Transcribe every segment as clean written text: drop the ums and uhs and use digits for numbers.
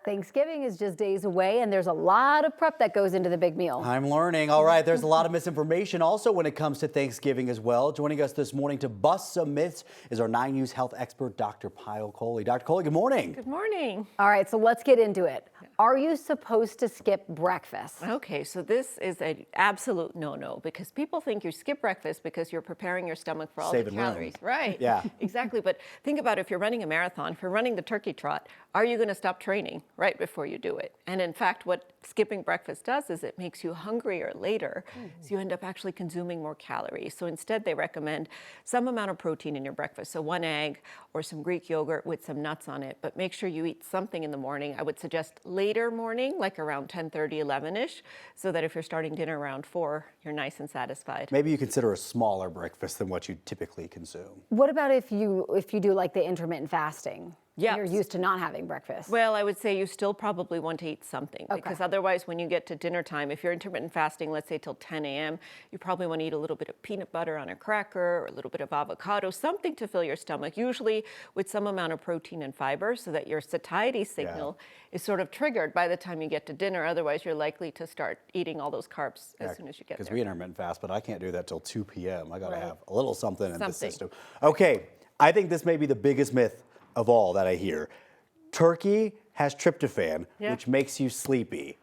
Thanksgiving is just days away, and there's a lot of prep that goes into the big meal. I'm learning. All right, there's a lot of misinformation also when it comes to Thanksgiving as well. Joining us this morning to bust some myths is our 9 News health expert, Dr. Payal Kohli. Dr. Kohli, good morning. Good morning. All right, so let's get into it. Are you supposed to skip breakfast? Okay, so this is an absolute no-no because people think you skip breakfast because you're preparing your stomach for all the calories. Right. Yeah. Exactly. But think about if you're running a marathon, if you're running the turkey trot, are you going to stop training right before you do it? And in fact, what skipping breakfast does is it makes you hungrier later. So you end up actually consuming more calories. So instead, they recommend some amount of protein in your breakfast. So 1 egg or some Greek yogurt with some nuts on it. But make sure you eat something in the morning. I would suggest later morning, like around 10:30, 11-ish, so that if you're starting dinner around 4, you're nice and satisfied. Maybe you consider a smaller breakfast than what you typically consume. What about if you do like the intermittent fasting? Yeah. You're used to not having breakfast. Well, I would say you still probably want to eat something because otherwise when you get to dinner time, if you're intermittent fasting, let's say till 10 a.m., you probably want to eat a little bit of peanut butter on a cracker or a little bit of avocado, something to fill your stomach, usually with some amount of protein and fiber so that your satiety signal is sort of triggered by the time you get to dinner. Otherwise, you're likely to start eating all those carbs as soon as you get there. Because we intermittent fast, but I can't do that till 2 p.m. I got to have a little something in the system. Okay, I think this may be the biggest myth of all that I hear. Turkey has tryptophan, which makes you sleepy.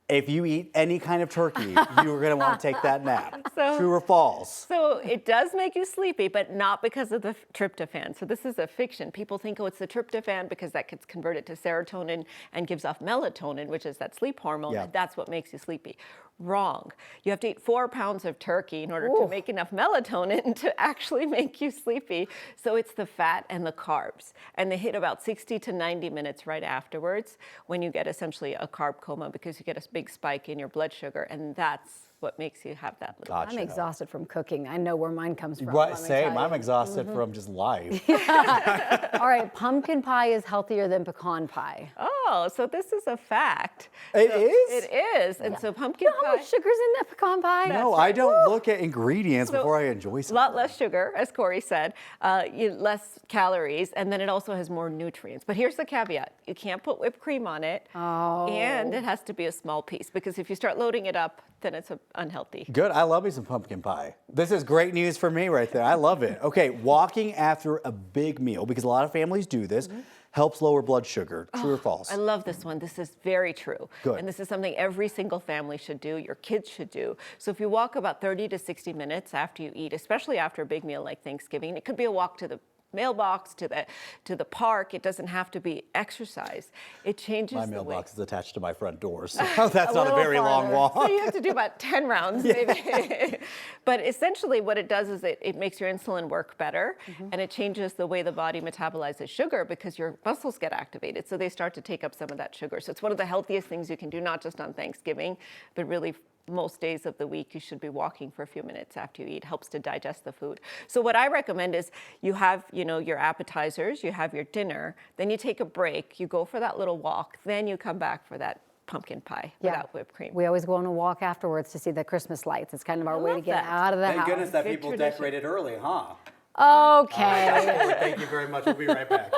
If you eat any kind of turkey, you're going to want to take that nap. True or false? So it does make you sleepy, but not because of the tryptophan. So this is a fiction. People think, oh, it's the tryptophan because that gets converted to serotonin and gives off melatonin, which is that sleep hormone, and that's what makes you sleepy. Wrong. You have to eat 4 pounds of turkey in order to make enough melatonin to actually make you sleepy. So it's the fat and the carbs. And they hit about 60 to 90 minutes right afterwards when you get essentially a carb coma because you get a big spike in your blood sugar. And that's what makes you have that little. I'm exhausted from cooking. I know where mine comes from. Right, same. I'm exhausted from just life. All right, pumpkin pie is healthier than pecan pie. Oh, so this is a fact. It is? It is. And so pumpkin You know how much sugar's in that pecan pie? No, I don't look at ingredients before I enjoy something. A lot less sugar, as Corey said, less calories, and then it also has more nutrients. But here's the caveat. You can't put whipped cream on it, and it has to be a small piece, because if you start loading it up, then it's unhealthy. Good. I love me some pumpkin pie. This is great news for me right there. I love it. Okay, walking after a big meal, because a lot of families do this, helps lower blood sugar. True or false? I love this one. This is very true. Good. And this is something every single family should do, your kids should do. So if you walk about 30 to 60 minutes after you eat, especially after a big meal like Thanksgiving, it could be a walk to the mailbox, to the park. It doesn't have to be exercise. It changes my the mailbox way. is attached to my front door, so that's not a very long walk. So you have to do about 10 rounds, maybe. But essentially what it does is it makes your insulin work better, and it changes the way the body metabolizes sugar because your muscles get activated. So they start to take up some of that sugar. So it's one of the healthiest things you can do, not just on Thanksgiving, but really most days of the week. You should be walking for a few minutes after you eat. Helps to digest the food. So what I recommend is you have, your appetizers, you have your dinner, then you take a break, you go for that little walk, then you come back for that pumpkin pie without whipped cream. We always go on a walk afterwards to see the Christmas lights. It's kind of our way to get out of the house. Thank goodness that people decorated early, huh? Okay. Thank you very much. We'll be right back.